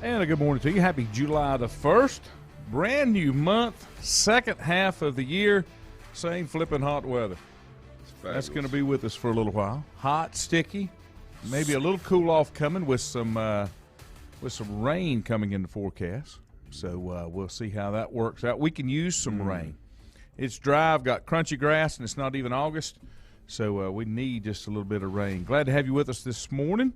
And a good morning to you. Happy July the 1st. Brand new month, second half of the year. Same flipping hot weather. That's going to be with us for a little while. Hot, sticky, maybe a little cool off coming with some rain coming in the forecast. So we'll see how that works out. We can use some rain. It's dry. I've got crunchy grass, and it's not even August. So we need just a little bit of rain. Glad to have you with us this morning.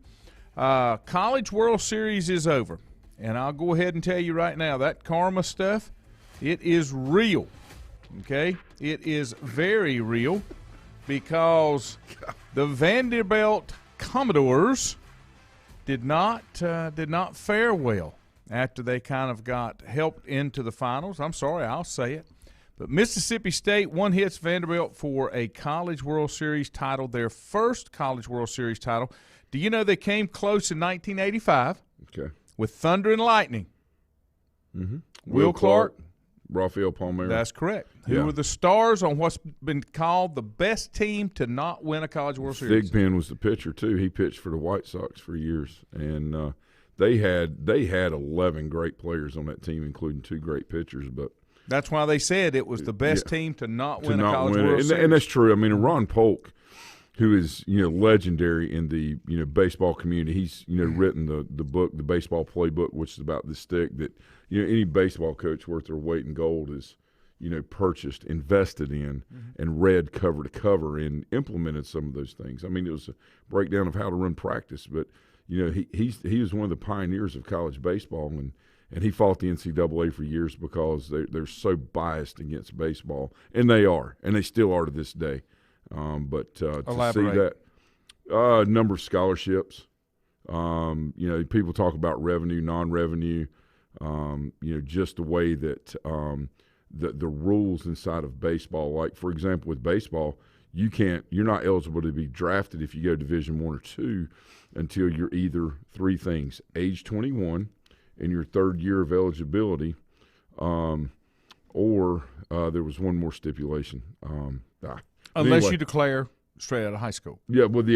College World Series is over. And I'll go ahead and tell you right now, that karma stuff, it is real, okay? It is very real because the Vanderbilt Commodores did not fare well after they kind of got helped into the finals. I'm sorry, I'll say it. But Mississippi State one-hits Vanderbilt for a College World Series title, their first College World Series title. Do you know they came close in 1985? Okay. With Thunder and Lightning. Mm-hmm. Will Clark. Rafael Palmeiro. That's correct. Who were the stars on what's been called the best team to not win a College World Series. Thigpen was the pitcher, too. He pitched for the White Sox for years. And they had 11 great players on that team, including 2 great pitchers. But that's why they said it was the best team to not win a College World Series. And that's true. I mean, Ron Polk, who is legendary in the baseball community. He's written the book, the Baseball Playbook, which is about the stick that any baseball coach worth their weight in gold is purchased, invested in, and read cover to cover and implemented some of those things. I mean, it was a breakdown of how to run practice, but he was one of the pioneers of college baseball, and he fought the NCAA for years because they're so biased against baseball, and they still are to this day. But to see that number of scholarships, people talk about revenue, non-revenue, just the way that the rules inside of baseball. Like, for example, with baseball, you're not eligible to be drafted if you go Division I or II until you're either 3 things: age 21 in your 3rd year of eligibility, or there was one more stipulation. Unless you declare straight out of high school. Yeah, but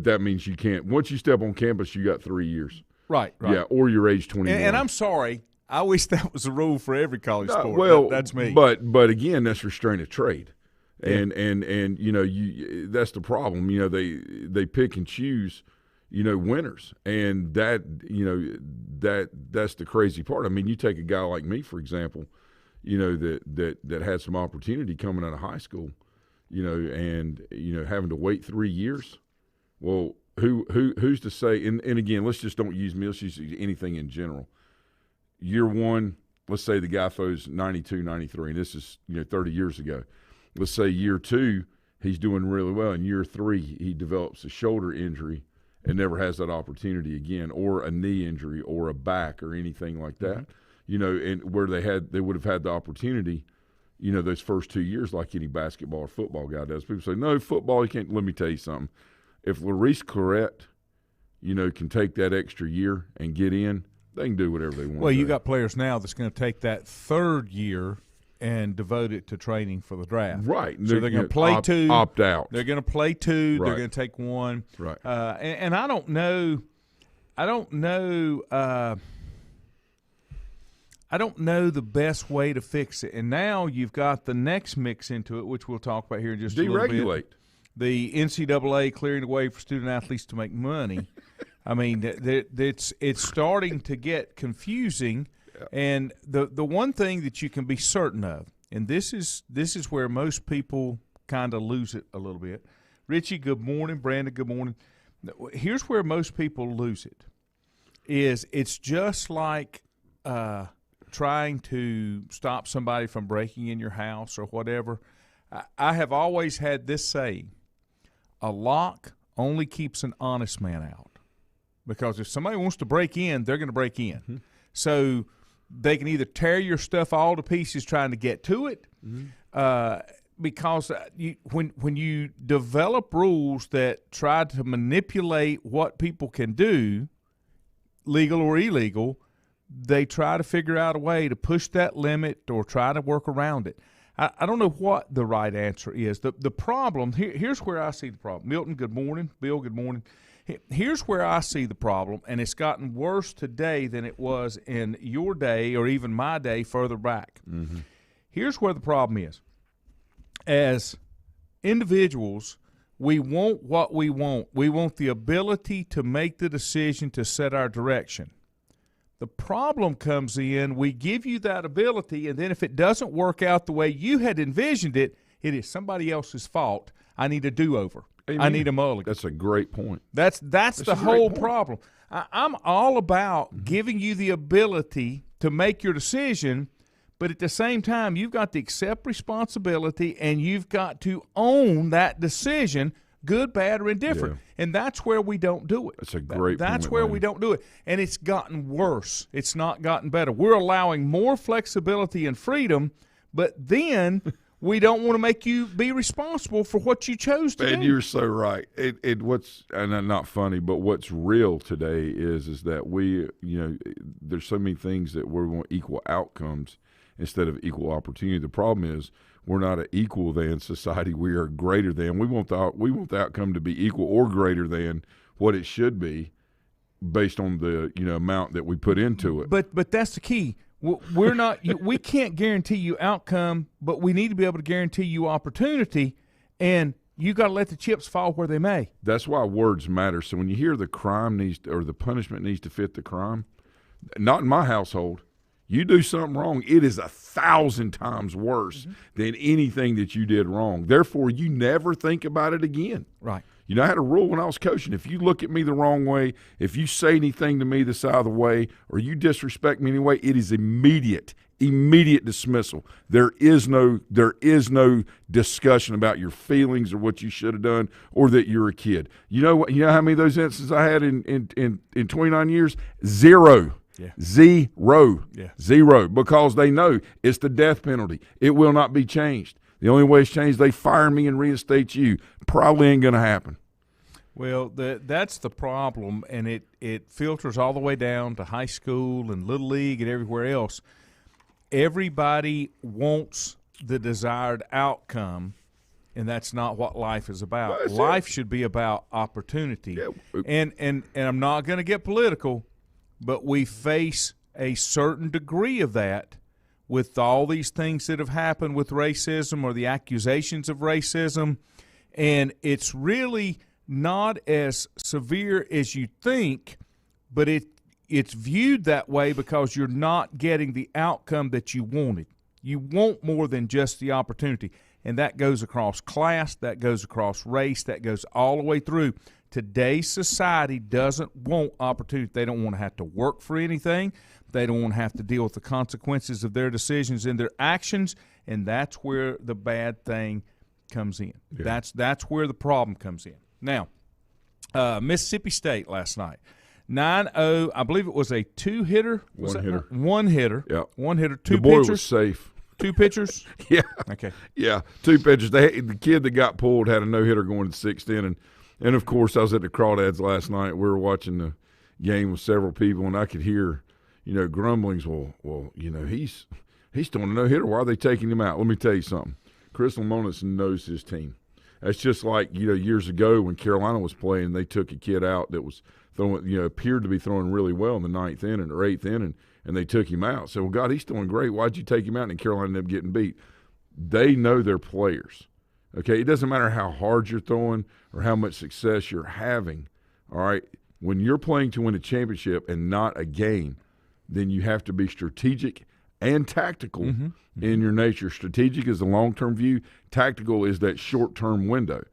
that means you can't. Once you step on campus, you got 3 years. Right. Yeah, or you're age 21. And I'm sorry, I wish that was a rule for every college sport. Well, that's me. But again, that's restraint of trade, Yeah. and that's the problem. They pick and choose, winners, and that's the crazy part. I mean, you take a guy like me, for example, that had some opportunity coming out of high school. And having to wait 3 years. Well, who's to say? And again, let's just don't use me. Let's use anything in general. Year 1, let's say the guy throws 92, 93, and this is 30 years ago. Let's say year 2, he's doing really well. In year 3, he develops a shoulder injury and never has that opportunity again, or a knee injury, or a back, or anything like that. And where they would have had the opportunity. Those first 2 years, like any basketball or football guy does. People say, no, football, you can't. Let me tell you something. If Larice Clarett, can take that extra year and get in, they can do whatever they want. Well, you got players now that's going to take that 3rd year and devote it to training for the draft. Right. So they're going to play 2. Opt out. They're going to play 2. Right. They're going to take 1. Right. And I don't know. I don't know the best way to fix it. And now you've got the next mix into it, which we'll talk about here in just a little bit. Deregulate. The NCAA clearing the way for student athletes to make money. I mean, it's starting to get confusing. Yeah. And the one thing that you can be certain of, and this is where most people kind of lose it a little bit. Richie, good morning. Brandon, good morning. Here's where most people lose it. It's just like trying to stop somebody from breaking in your house or whatever. I have always had this saying, a lock only keeps an honest man out. Because if somebody wants to break in, they're going to break in. Mm-hmm. So they can either tear your stuff all to pieces trying to get to it, because when you develop rules that try to manipulate what people can do, legal or illegal, they try to figure out a way to push that limit or try to work around it. I don't know what the right answer is. The problem, here's where I see the problem. Milton, good morning. Bill, good morning. Here's where I see the problem, and it's gotten worse today than it was in your day or even my day further back. Mm-hmm. Here's where the problem is. As individuals, we want what we want. We want the ability to make the decision to set our direction. The problem comes in, we give you that ability, and then if it doesn't work out the way you had envisioned it, it is somebody else's fault. I need a do-over. Amen. I need a mulligan. That's a great point. That's the whole problem. I'm all about giving you the ability to make your decision, but at the same time, you've got to accept responsibility and you've got to own that decision, good, bad, or indifferent. Yeah. And that's where we don't do it. That's a great point. That's where we don't do it. And it's gotten worse. It's not gotten better. We're allowing more flexibility and freedom, but then we don't want to make you be responsible for what you chose to do. And you're so right. And not funny, but what's real today is that we, there's so many things that we want equal outcomes instead of equal opportunity. The problem is we're not an equal than society. We are greater than. We want the outcome to be equal or greater than what it should be based on the amount that we put into it. But that's the key. We're not. We can't guarantee you outcome, but we need to be able to guarantee you opportunity, and you got to let the chips fall where they may. That's why words matter. So when you hear the the punishment needs to fit the crime, not in my household. You do something wrong, it is 1,000 times worse than anything that you did wrong. Therefore, you never think about it again. Right. I had a rule when I was coaching. If you look at me the wrong way, if you say anything to me the side of the way, or you disrespect me anyway, it is immediate dismissal. There is no discussion about your feelings or what you should have done or that you're a kid. You know how many of those instances I had in 29 years? Zero. Yeah. Zero. Yeah. Zero. Because they know it's the death penalty. It will not be changed. The only way it's changed, they fire me and reinstate you. Probably ain't going to happen. Well, that's the problem, and it filters all the way down to high school and Little League and everywhere else. Everybody wants the desired outcome, and that's not what life is about. Well, life should be about opportunity. Yeah. And I'm not going to get political, but we face a certain degree of that with all these things that have happened with racism or the accusations of racism, and it's really not as severe as you think, but it's viewed that way because you're not getting the outcome that you wanted. You want more than just the opportunity, and that goes across class, that goes across race, that goes all the way through. Today's society doesn't want opportunity. They don't want to have to work for anything. They don't want to have to deal with the consequences of their decisions and their actions, and that's where the bad thing comes in. Yeah. That's where the problem comes in. Now, Mississippi State last night, 9-0. I believe it was a two-hitter. One hitter. Yeah. One hitter. Two the boy pitchers. Was safe. Two pitchers. Yeah. Okay. Yeah. Two pitchers. The kid that got pulled had a no-hitter going to sixth inning. And, of course, I was at the Crawdads last night. We were watching the game with several people, and I could hear, grumblings. Well, he's throwing a no-hitter. Why are they taking him out? Let me tell you something. Chris Lemonis knows his team. That's just like, years ago when Carolina was playing, they took a kid out that was throwing, appeared to be throwing really well in the ninth inning or eighth inning, and they took him out. So, well, God, he's throwing great. Why'd you take him out? And Carolina ended up getting beat. They know their players. Okay, it doesn't matter how hard you're throwing or how much success you're having, all right? When you're playing to win a championship and not a game, then you have to be strategic and tactical in your nature. Strategic is the long-term view. Tactical is that short-term window.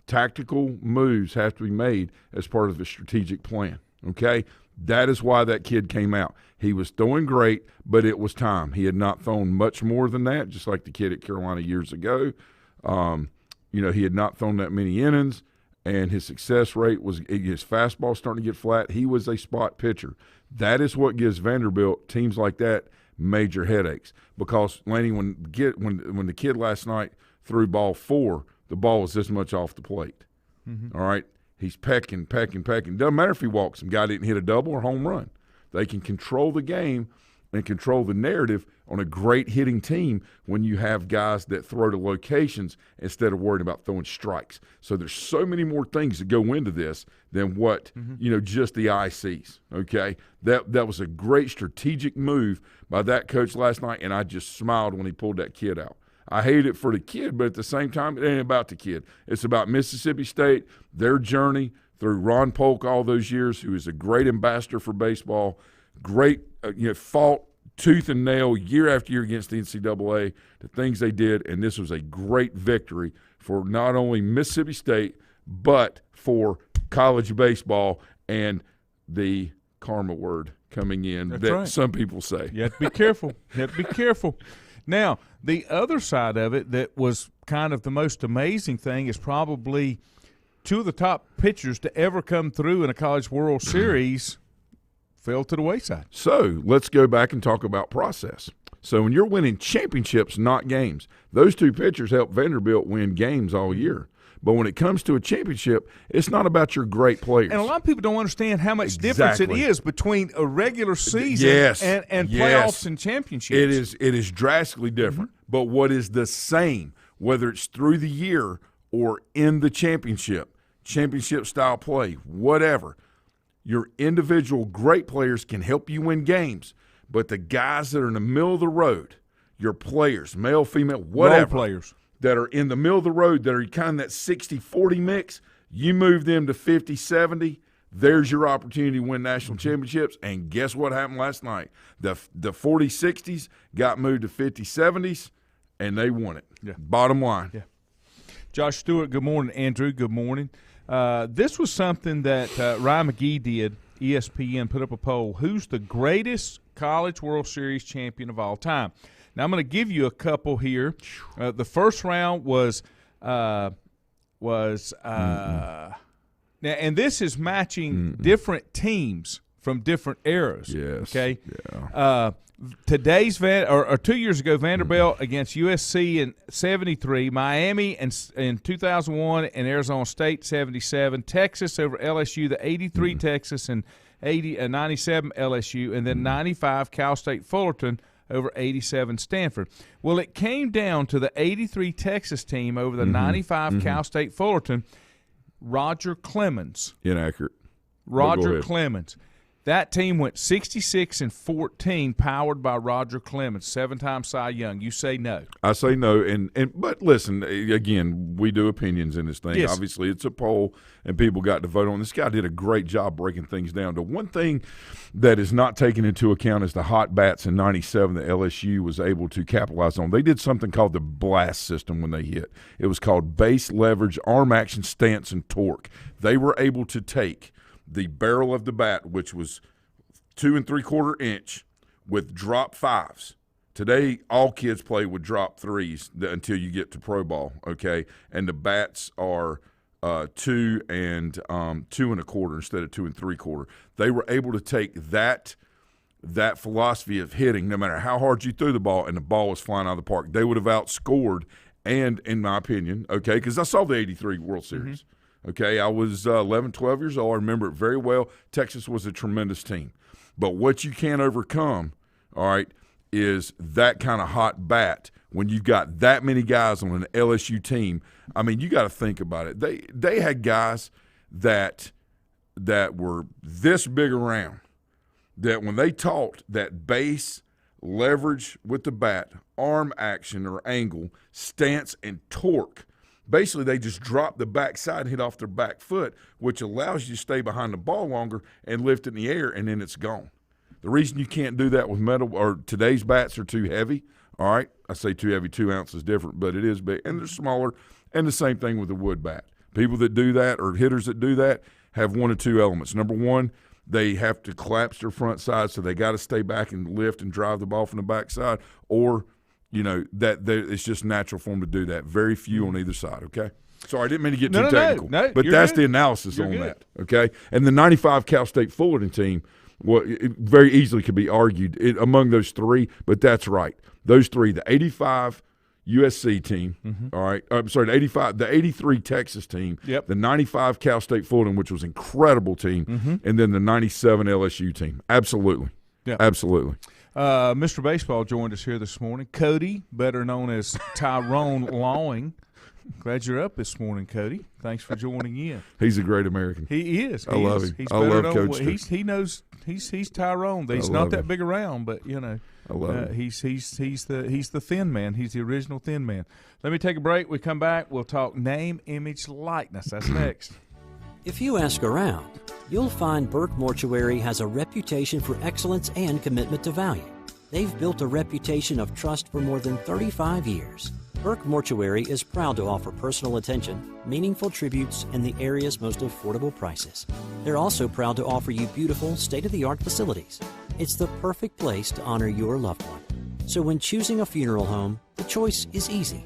Tactical moves have to be made as part of the strategic plan, okay? That is why that kid came out. He was throwing great, but it was time. He had not thrown much more than that, just like the kid at Carolina years ago. He had not thrown that many innings, and his success rate was his fastball starting to get flat. He was a spot pitcher. That is what gives Vanderbilt, teams like that, major headaches. Because, Laney, when the kid last night threw ball 4, the ball was this much off the plate. Mm-hmm. All right? He's pecking. Doesn't matter if he walks. Some guy didn't hit a double or home run. They can control the game and control the narrative on a great hitting team when you have guys that throw to locations instead of worrying about throwing strikes. So there's so many more things that go into this than what just the eye sees. Okay, that was a great strategic move by that coach last night, and I just smiled when he pulled that kid out. I hate it for the kid, but at the same time, it ain't about the kid. It's about Mississippi State, their journey through Ron Polk all those years, who is a great ambassador for baseball, great, fought tooth and nail year after year against the NCAA, the things they did, and this was a great victory for not only Mississippi State, but for college baseball and the karma word coming in. That's that right. Some people say. You have to be careful. You have to be careful. Now, the other side of it that was kind of the most amazing thing is probably two of the top pitchers to ever come through in a College World Series fell to the wayside. So let's go back and talk about process. So when you're winning championships, not games, those two pitchers helped Vanderbilt win games all year. But when it comes to a championship, it's not about your great players. And a lot of people don't understand how much difference it is between a regular season and playoffs and championships. It is drastically different. But what is the same, whether it's through the year or in the championship-style play, whatever, your individual great players can help you win games. But the guys that are in the middle of the road, your players, male, female, whatever, role players that are in the middle of the road, that are kind of that 60-40 mix, you move them to 50-70, there's your opportunity to win national championships. And guess what happened last night? The 40-60s got moved to 50-70s, and they won it. Yeah. Bottom line. Yeah. Josh Stewart, good morning. Andrew, good morning. This was something that Ryan McGee did. ESPN put up a poll. Who's the greatest College World Series champion of all time? Now, I'm going to give you a couple here. The first round was now, and this is matching different teams from different eras. Yes. Okay. Yeah. Today's 2 years ago, Vanderbilt against USC in '73, Miami in 2001, and Arizona State '77, Texas over LSU, the '83 Texas and 97 LSU, and then '95 Cal State Fullerton over 87 Stanford. Well, it came down to the '83 Texas team over the '95 Cal State Fullerton. Roger Clemens. Inaccurate. Roger Clemens. That team went 66-14, powered by Roger Clemens, 7-time Cy Young. You say no. I say no, but listen, again, we do opinions in this thing. Yes. Obviously, it's a poll, and people got to vote on. This guy did a great job breaking things down. The one thing that is not taken into account is the hot bats in '97 that LSU was able to capitalize on. They did something called the blast system when they hit. It was called base leverage, arm action, stance, and torque. They were able to take the barrel of the bat, which was 2 3/4 inch, with drop fives. Today, all kids play with drop threes until you get to pro ball, okay? And the bats are 2 1/4 instead of 2 3/4. They were able to take that philosophy of hitting, no matter how hard you threw the ball, and the ball was flying out of the park. They would have outscored, and in my opinion, okay, because I saw the '83 World Series. Okay, I was 11, 12 years old. I remember it very well. Texas was a tremendous team. But what you can't overcome, all right, is that kind of hot bat when you've got that many guys on an LSU team. I mean, you got to think about it. They had guys that were this big around, that when they taught that base, leverage with the bat, arm action or angle, stance, and torque, basically, they just drop the backside and hit off their back foot, which allows you to stay behind the ball longer and lift it in the air, and then it's gone. The reason you can't do that with metal or today's bats are too heavy, all right? I say too heavy, 2 ounces different, but it is big, and they're smaller, and the same thing with the wood bat. People that do that or hitters that do that have one of two elements. Number one, they have to collapse their front side, so they got to stay back and lift and drive the ball from the backside, or that it's just natural for them to do that. Very few on either side, okay? Sorry, I didn't mean to get too technical. No, but that's good. the analysis You're on good. that, okay? And the '95 Cal State Fullerton team, it very easily could be argued among those three, but that's right. Those three, the '85 USC team, all right? I'm sorry, the '83 Texas team, the '95 Cal State Fullerton, which was an incredible team, and then the '97 LSU team. Absolutely. Yeah. Absolutely. Mr. Baseball joined us here this morning. Cody, better known as Tyrone Lawing. Glad you're up this morning, Cody. Thanks for joining in. He's a great American. He is. I love him. He's I love Coach. He knows he's Tyrone. He's not that big around, but I love him. He's the thin man. He's the original thin man. Let me take a break. We come back. We'll talk name, image, likeness. That's next. If you ask around, you'll find Burke Mortuary has a reputation for excellence and commitment to value. They've built a reputation of trust for more than 35 years. Burke Mortuary is proud to offer personal attention, meaningful tributes, and the area's most affordable prices. They're also proud to offer you beautiful, state-of-the-art facilities. It's the perfect place to honor your loved one. So when choosing a funeral home, the choice is easy.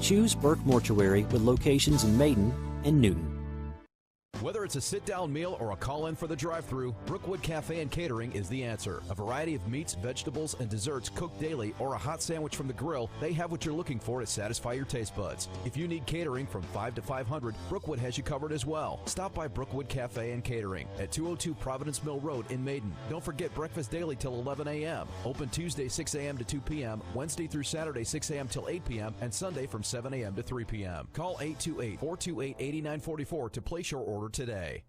Choose Burke Mortuary with locations in Maiden and Newton. Whether it's a sit-down meal or a call-in for the drive-thru, Brookwood Cafe and Catering is the answer. A variety of meats, vegetables, and desserts cooked daily, or a hot sandwich from the grill, they have what you're looking for to satisfy your taste buds. If you need catering from 5 to 500, Brookwood has you covered as well. Stop by Brookwood Cafe and Catering at 202 Providence Mill Road in Maiden. Don't forget breakfast daily till 11 a.m. Open Tuesday 6 a.m. to 2 p.m., Wednesday through Saturday 6 a.m. till 8 p.m., and Sunday from 7 a.m. to 3 p.m. Call 828-428-8944 to place your order today.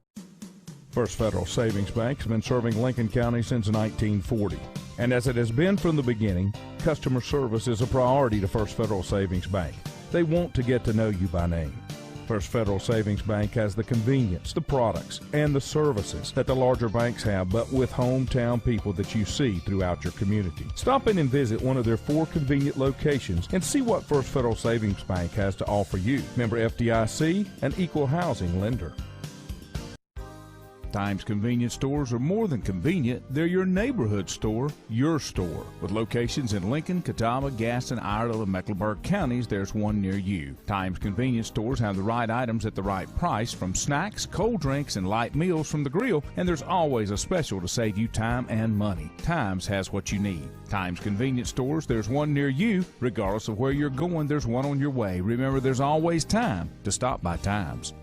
First Federal Savings Bank has been serving Lincoln County since 1940. And as it has been from the beginning, customer service is a priority to First Federal Savings Bank. They want to get to know you by name. First Federal Savings Bank has the convenience, the products, and the services that the larger banks have, but with hometown people that you see throughout your community. Stop in and visit one of their 4 convenient locations and see what First Federal Savings Bank has to offer you. Member FDIC, an equal housing lender. Times convenience stores are more than convenient. They're your neighborhood store, your store. With locations in Lincoln, Catawba, Gaston, Iredell, and Mecklenburg counties, there's one near you. Times convenience stores have the right items at the right price, from snacks, cold drinks, and light meals from the grill, and there's always a special to save you time and money. Times has what you need. Times convenience stores, there's one near you. Regardless of where you're going, there's one on your way. Remember, there's always time to stop by Times.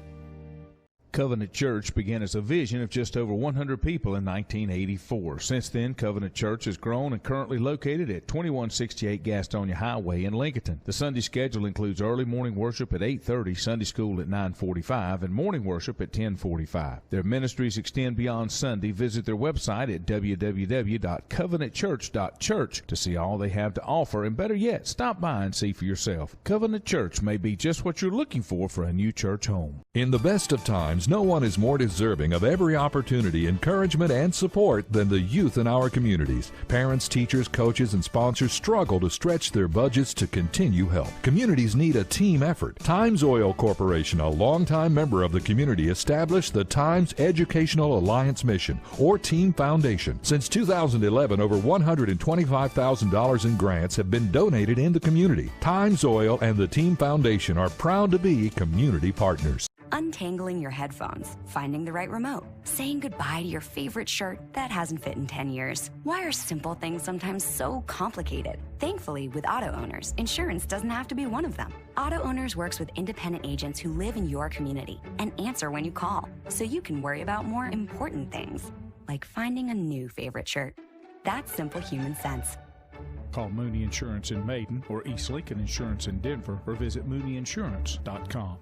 Covenant Church began as a vision of just over 100 people in 1984. Since then, Covenant Church has grown and currently located at 2168 Gastonia Highway in Lincoln. The Sunday schedule includes early morning worship at 8:30, Sunday school at 9:45, and morning worship at 10:45. Their ministries extend beyond Sunday. Visit their website at www.covenantchurch.church to see all they have to offer, and better yet, stop by and see for yourself. Covenant Church may be just what you're looking for a new church home. In the best of times, no one is more deserving of every opportunity, encouragement, and support than the youth in our communities. Parents, teachers, coaches, and sponsors struggle to stretch their budgets to continue help. Communities need a team effort. Times Oil Corporation, a longtime member of the community, established the Times Educational Alliance Mission, or Team Foundation. Since 2011, over $125,000 in grants have been donated in the community. Times Oil and the Team Foundation are proud to be community partners. Untangling your headphones, finding the right remote, saying goodbye to your favorite shirt that hasn't fit in 10 years. Why are simple things sometimes so complicated? Thankfully, with Auto Owners, insurance doesn't have to be one of them. Auto Owners works with independent agents who live in your community and answer when you call, so you can worry about more important things, like finding a new favorite shirt. That's simple human sense. Call Mooney Insurance in Maiden or East Lincoln Insurance in Denver, or visit mooneyinsurance.com.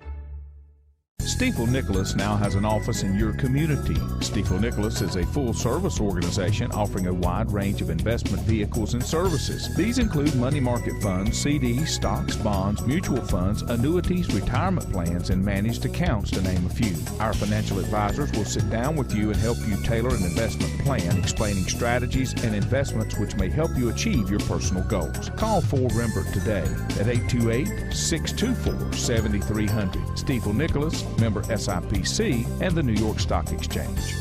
Stifel Nicholas now has an office in your community. Stifel Nicholas is a full-service organization offering a wide range of investment vehicles and services. These include money market funds, CDs, stocks, bonds, mutual funds, annuities, retirement plans, and managed accounts, to name a few. Our financial advisors will sit down with you and help you tailor an investment plan, explaining strategies and investments which may help you achieve your personal goals. Call 4 Rembert today at 828-624-7300. Stifel Nicholas, member SIPC, and the New York Stock Exchange.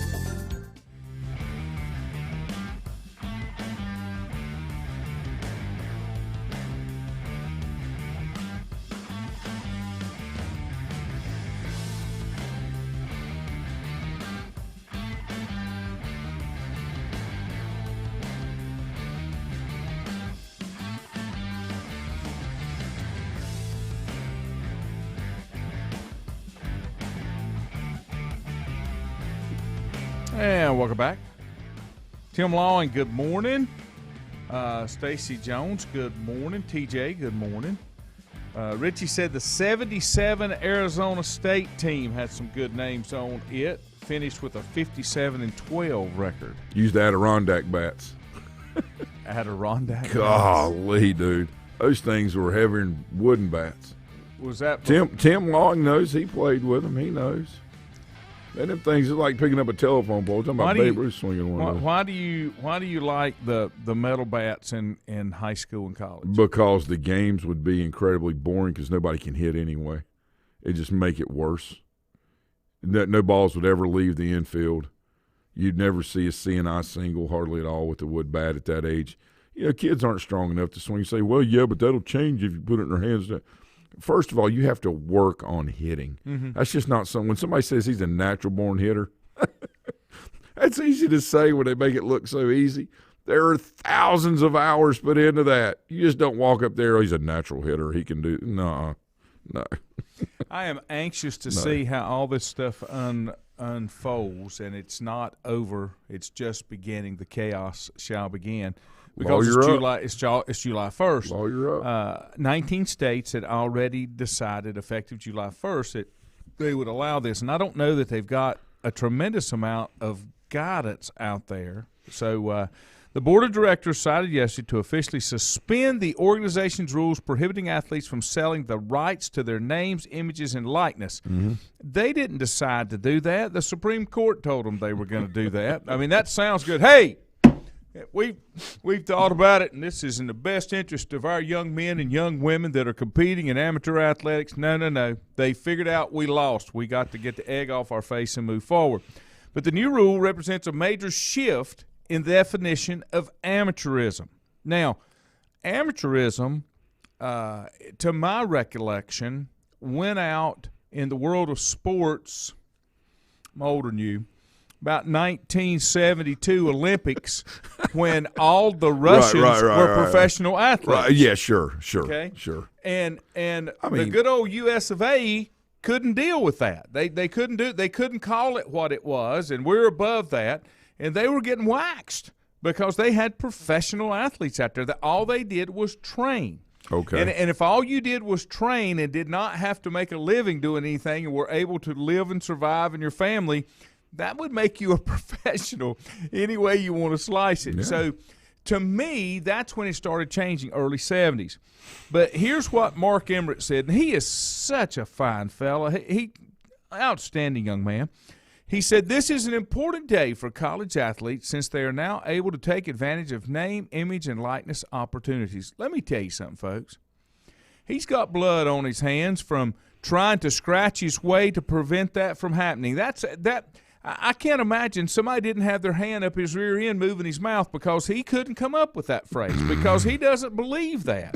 And welcome back. Tim Lawing, good morning. Stacy Jones, good morning. TJ, good morning. Richie said the 77 Arizona State team had some good names on it. Finished with a 57-12 record. Used Adirondack bats. Adirondack bats. Golly, dude. Those things were heavier than wooden bats. Was that Tim Long knows. He played with them. He knows. And them things are like picking up a telephone pole. Talking about Babe Ruth swinging one of those. Why do you like the metal bats in high school and college? Because the games would be incredibly boring because nobody can hit anyway. It just make it worse. No balls would ever leave the infield. You'd never see a CNI single hardly at all with the wood bat at that age. You know, kids aren't strong enough to swing. You say, well, yeah, but that'll change if you put it in their hands. First of all, you have to work on hitting. Mm-hmm. That's just not something. When somebody says he's a natural-born hitter, that's easy to say when they make it look so easy. There are thousands of hours put into that. You just don't walk up there, oh, he's a natural hitter. He can do – no. I am anxious to see how all this stuff unfolds, and it's not over. It's just beginning. The chaos shall begin. Because it's July 1st. Lawyer up. 19 states had already decided, effective July 1st, that they would allow this. And I don't know that they've got a tremendous amount of guidance out there. So the board of directors decided yesterday to officially suspend the organization's rules prohibiting athletes from selling the rights to their names, images, and likeness. Mm-hmm. They didn't decide to do that. The Supreme Court told them they were going to do that. I mean, that sounds good. Hey, we've thought about it, and this is in the best interest of our young men and young women that are competing in amateur athletics. No. They figured out we lost. We got to get the egg off our face and move forward. But the new rule represents a major shift in the definition of amateurism. Now, amateurism, to my recollection, went out in the world of sports. I'm older than you. About 1972 Olympics, when all the Russians were professional athletes. Right. Yeah, sure. Okay? Sure. And the good old U.S. of A. couldn't deal with that. They couldn't do it. They couldn't call it what it was, and we're above that. And they were getting waxed because they had professional athletes out there that all they did was train. Okay. And if all you did was train and did not have to make a living doing anything and were able to live and survive in your family, that would make you a professional any way you want to slice it. Yeah. So to me, that's when it started changing, early 70s. But here's what Mark Emmert said, and he is such a fine fella. He outstanding young man. He said, this is an important day for college athletes since they are now able to take advantage of name, image, and likeness opportunities. Let me tell you something, folks. He's got blood on his hands from trying to scratch his way to prevent that from happening. I can't imagine somebody didn't have their hand up his rear end moving his mouth because he couldn't come up with that phrase because he doesn't believe that.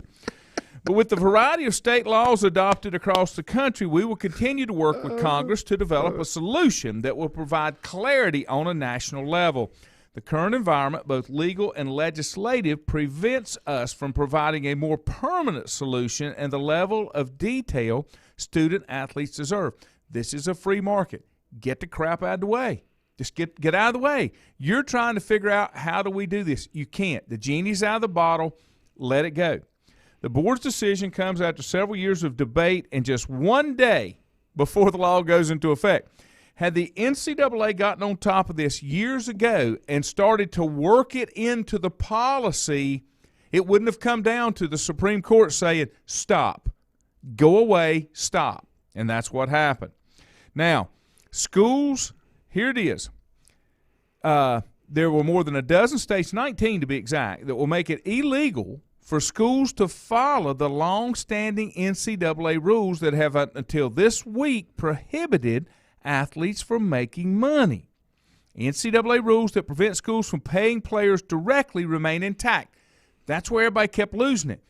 But with the variety of state laws adopted across the country, we will continue to work with Congress to develop a solution that will provide clarity on a national level. The current environment, both legal and legislative, prevents us from providing a more permanent solution and the level of detail student athletes deserve. This is a free market. Get the crap out of the way. Just get out of the way. You're trying to figure out how do we do this. You can't. The genie's out of the bottle. Let it go. The board's decision comes after several years of debate and just one day before the law goes into effect. Had the NCAA gotten on top of this years ago and started to work it into the policy, it wouldn't have come down to the Supreme Court saying, stop, go away, stop. And that's what happened. Now, schools, here it is. There were more than a dozen states, 19 to be exact, that will make it illegal for schools to follow the long-standing NCAA rules that have until this week prohibited athletes from making money. NCAA rules that prevent schools from paying players directly remain intact. That's where everybody kept losing it.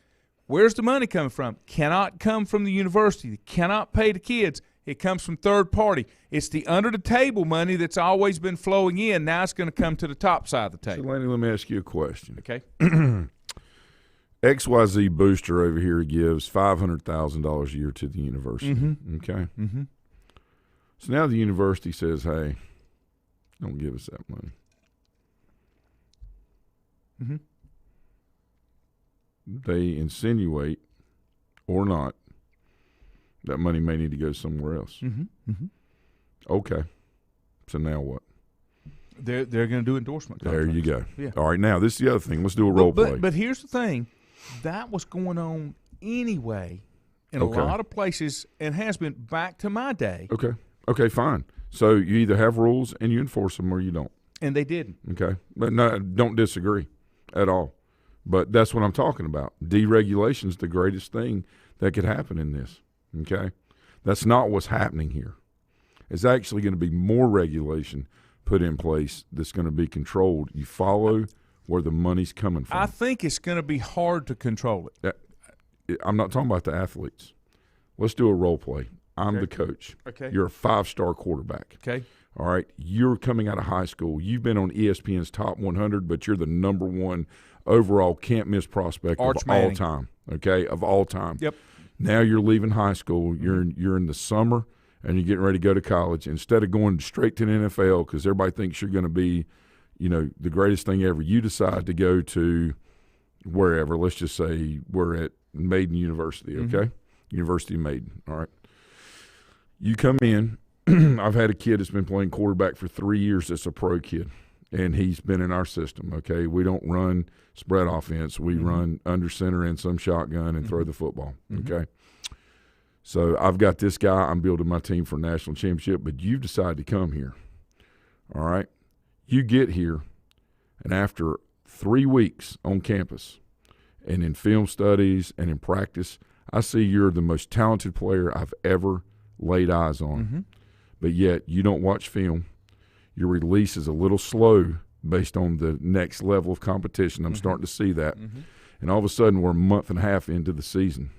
Where's the money coming from? Cannot come from the university. They cannot pay the kids. It comes from third party. It's the under-the-table money that's always been flowing in. Now it's going to come to the top side of the table. So, Lanny, let me ask you a question. Okay. XYZ Booster over here gives $500,000 a year to the university. Mm-hmm. Okay? Mm-hmm. So now the university says, hey, don't give us that money. Mm-hmm. they insinuate or not that money may need to go somewhere else. Okay. So now what? They're going to do endorsement contracts. There you go. Yeah. All right, now this is the other thing. Let's do a role play. But here's the thing. That was going on anyway in a lot of places and has been back to my day. Okay. Okay, fine. So you either have rules and you enforce them or you don't. And they didn't. Okay. But no, don't disagree at all. But that's what I'm talking about. Deregulation is the greatest thing that could happen in this. Okay. That's not what's happening here. It's actually going to be more regulation put in place that's going to be controlled. You follow where the money's coming from. I think it's going to be hard to control it. I'm not talking about the athletes. Let's do a role play. I'm the coach. Okay. You're a 5-star quarterback. Okay. All right. You're coming out of high school. You've been on ESPN's Top 100, but you're the number 1 overall can't-miss prospect Arch of Manning. all time. Okay, of all time. Yep. Now you're leaving high school. You're in the summer, and you're getting ready to go to college. Instead of going straight to the NFL because everybody thinks you're going to be, the greatest thing ever, you decide to go to wherever. Let's just say we're at Maiden University, okay? University of Maiden, all right? You come in. I've had a kid that's been playing quarterback for 3 years that's a pro kid, and he's been in our system, okay? We don't run spread offense. We run under center and some shotgun and throw the football, okay? So I've got this guy. I'm building my team for national championship, but you've decided to come here, all right? You get here, and after 3 weeks on campus and in film studies and in practice, I see you're the most talented player I've ever laid eyes on. But yet you don't watch film. Your release is a little slow based on the next level of competition. I'm starting to see that. And all of a sudden we're a month and a half into the season,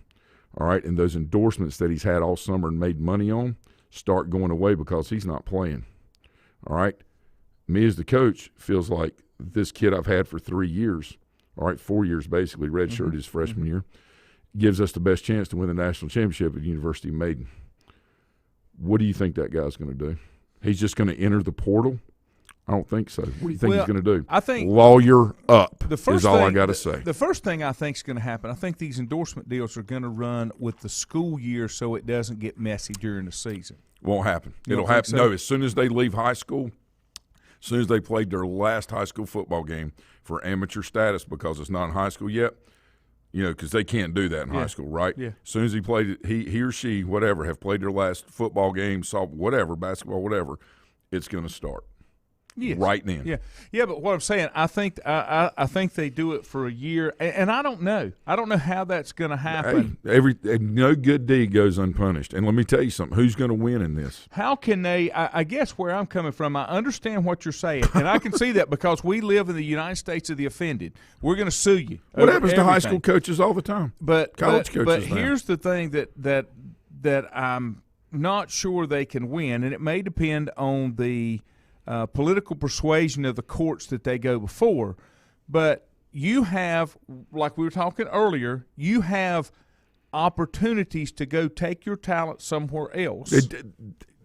all right? And those endorsements that he's had all summer and made money on start going away because he's not playing, all right? Me as the coach feels like this kid I've had for 3 years, all right, 4 years basically, redshirt his freshman year, gives us the best chance to win the national championship at the University of Maiden. What do you think that guy's going to do? He's just going to enter the portal? I don't think so. What do you think he's going to do? I think lawyer up is all I got to say. The first thing I think is going to happen, I think these endorsement deals are going to run with the school year so it doesn't get messy during the season. Won't happen. You It'll don't think happen. so? No, as soon as they leave high school, as soon as they played their last high school football game for amateur status because it's not in high school yet, because they can't do that in high school, right? Yeah. As soon as he played it, he or she, whatever, have played their last football game, softball, whatever, basketball, whatever, it's going to start. Yes. Right then. Yeah. But what I'm saying, I think they do it for a year, and I don't know. I don't know how that's going to happen. Hey, no good deed goes unpunished. And let me tell you something. Who's going to win in this? How can they? I guess where I'm coming from, I understand what you're saying, and I can see that because we live in the United States of the offended. We're going to sue you. What happens to high school coaches all the time? College coaches. But here's the thing that I'm not sure they can win, and it may depend on the political persuasion of the courts that they go before. But you have, like we were talking earlier, you have opportunities to go take your talent somewhere else.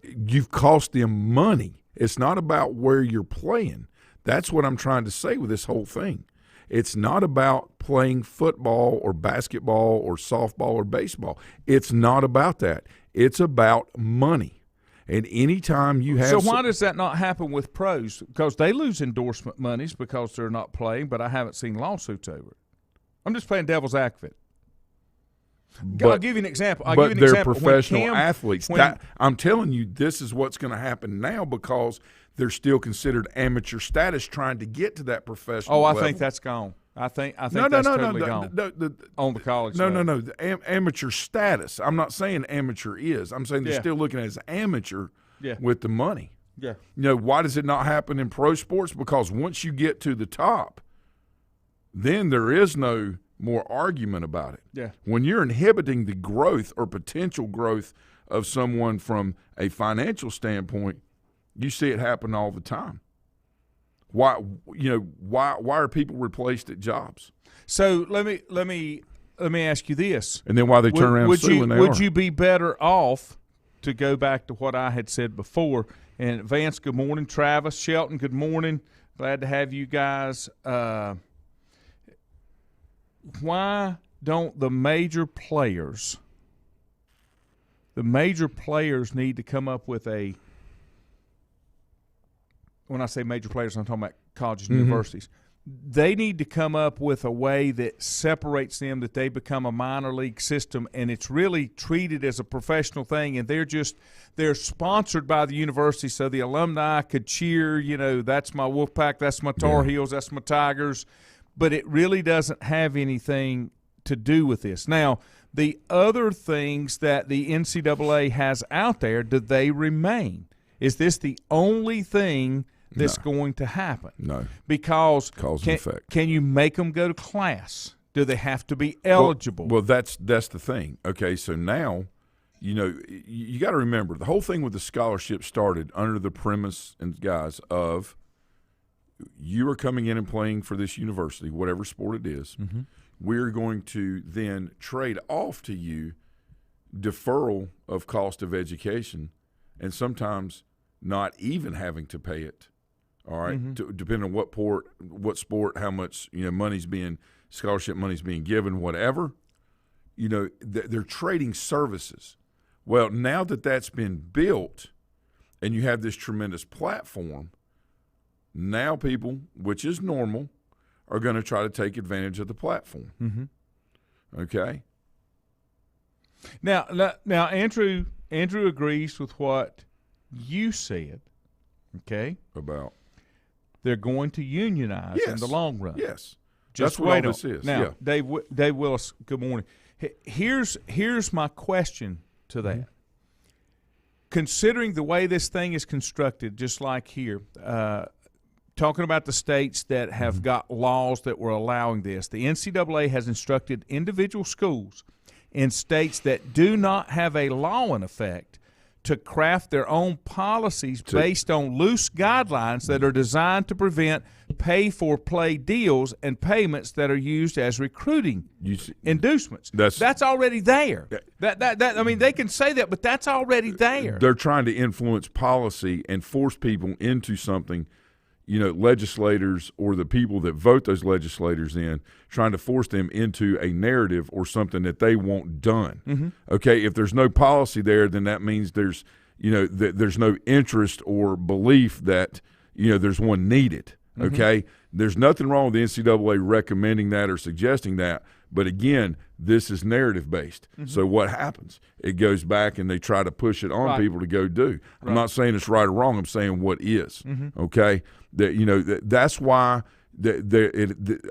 You've cost them money. It's not about where you're playing. That's what I'm trying to say with this whole thing. It's not about playing football or basketball or softball or baseball. It's not about that. It's about money. And anytime you have – So why does that not happen with pros? Because they lose endorsement monies because they're not playing, but I haven't seen lawsuits over it. I'm just playing devil's advocate. I'll give you an example. But they're professional athletes. I'm telling you, this is what's going to happen now because they're still considered amateur status trying to get to that professional level. think that's gone. I think that's totally gone on the college level. No. The amateur status. I'm not saying amateur is. I'm saying they're still looking at it as amateur with the money. Yeah. Why does it not happen in pro sports? Because once you get to the top, then there is no more argument about it. Yeah. When you're inhibiting the growth or potential growth of someone from a financial standpoint, you see it happen all the time. Why are people replaced at jobs? So let me ask you this. And then why they turn around and sue when they are. Would you be better off, to go back to what I had said before, and Vance, good morning, Travis, Shelton, good morning. Glad to have you guys. don't the major players need to come up with a – when I say major players, I'm talking about colleges and universities. They need to come up with a way that separates them, that they become a minor league system, and it's really treated as a professional thing, and they're sponsored by the university so the alumni could cheer, that's my Wolfpack, that's my Tar Heels, that's my Tigers, but it really doesn't have anything to do with this. Now, the other things that the NCAA has out there, do they remain? Is this the only thing that's going to happen? No. Because cause and effect. Can you make them go to class? Do they have to be eligible? Well, that's the thing. Okay, so now, you got to remember, the whole thing with the scholarship started under the premise and guise of you are coming in and playing for this university, whatever sport it is. Mm-hmm. We're going to then trade off to you deferral of cost of education and sometimes not even having to pay it. All right, depending on what sport, how much scholarship money's being given, whatever. They're trading services. Well, now that that's been built, and you have this tremendous platform, now people, which is normal, are going to try to take advantage of the platform. Mm-hmm. Okay. Now, Andrew agrees with what you said. Okay. About. They're going to unionize in the long run. Yes. Just that's what all this is. Now, Dave Willis, good morning. Here's my question to that. Mm-hmm. Considering the way this thing is constructed, just like here, talking about the states that have got laws that were allowing this, the NCAA has instructed individual schools in states that do not have a law in effect to craft their own policies based on loose guidelines that are designed to prevent pay-for-play deals and payments that are used as recruiting inducements. That's already there. I mean, they can say that, but that's already there. They're trying to influence policy and force people into something, legislators or the people that vote those legislators in, trying to force them into a narrative or something that they want done. Mm-hmm. Okay, if there's no policy there, then that means there's no interest or belief that there's one needed. Okay, there's nothing wrong with the NCAA recommending that or suggesting that, but again, this is narrative based. Mm-hmm. So what happens? It goes back and they try to push it on people to go do. I'm not saying it's right or wrong. I'm saying what is. Mm-hmm. Okay, that's why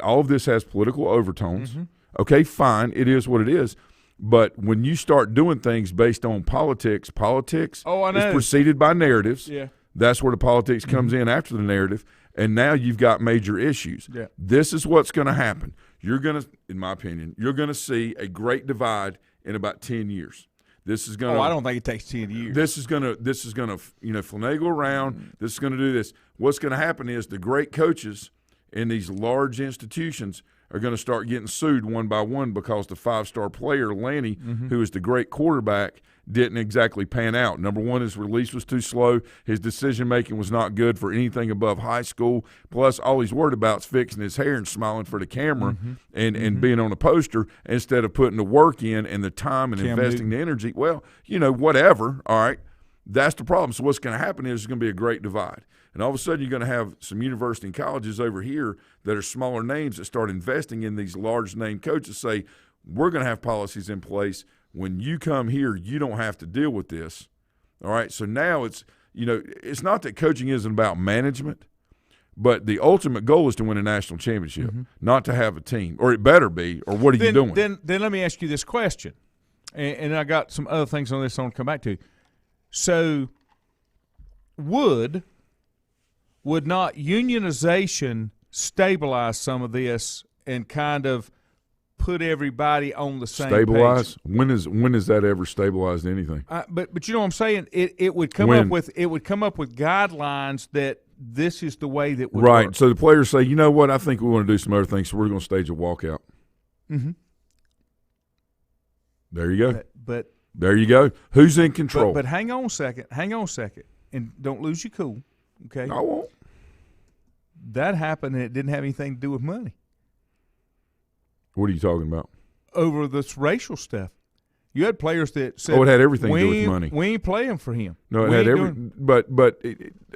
all of this has political overtones. Mm-hmm. Okay, fine, it is what it is. But when you start doing things based on politics is preceded by narratives. Yeah. That's where the politics comes in after the narrative. And now you've got major issues. Yeah. This is what's going to happen. You're going to, in my opinion, see a great divide in about 10 years. This is going to. I don't think it takes 10 years. This is going to finagle around. This is going to do this. What's going to happen is the great coaches in these large institutions are going to start getting sued one by one because the 5-star player, Lanny, who is the great quarterback, didn't exactly pan out. Number one, his release was too slow. His decision-making was not good for anything above high school. Plus, all he's worried about is fixing his hair and smiling for the camera and being on a poster instead of putting the work in and the time and investing the energy. Well, whatever, all right, that's the problem. So what's going to happen is there's going to be a great divide. And all of a sudden you're going to have some university and colleges over here that are smaller names that start investing in these large-name coaches say, we're going to have policies in place. When you come here, you don't have to deal with this. All right, so now it's not that coaching isn't about management, but the ultimate goal is to win a national championship, not to have a team, or it better be, or what are you doing? Then let me ask you this question, and I got some other things on this I want to come back to. So would not unionization stabilize some of this and kind of put everybody on the same stabilize? page? When has that ever stabilized anything? But you know what I'm saying? It would come up with guidelines that this is the way that would work. So the players say, you know what, I think we want to do some other things, so we're going to stage a walkout. Mm-hmm. There you go. But there you go. Who's in control? But hang on a second, and don't lose your cool. Okay, I won't. That happened, and it didn't have anything to do with money. What are you talking about? Over this racial stuff. You had players that said, it had everything to do with money. We ain't playing for him. No, it we had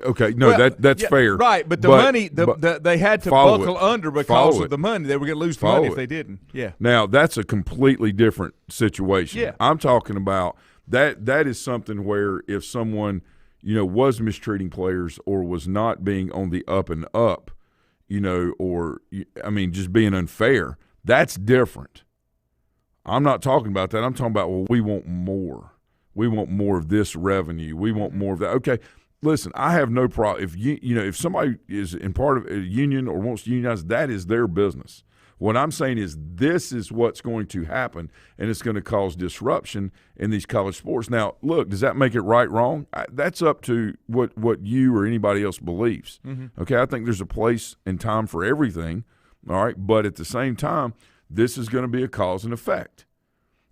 okay, no, well, that's fair. Right, but the money, they had to buckle under because of the money. They were going to lose the money if they didn't. Yeah. Now, that's a completely different situation. Yeah. I'm talking about that is something where if someone, was mistreating players or was not being on the up and up, or, just being unfair, that's different. I'm not talking about that. I'm talking about, well, we want more. We want more of this revenue. We want more of that. Okay, listen, I have no problem. If if somebody is in part of a union or wants to unionize, that is their business. What I'm saying is this is what's going to happen, and it's going to cause disruption in these college sports. Now, look, does that make it right, wrong? That's up to what you or anybody else believes. Mm-hmm. Okay, I think there's a place and time for everything, all right? But at the same time, this is going to be a cause and effect.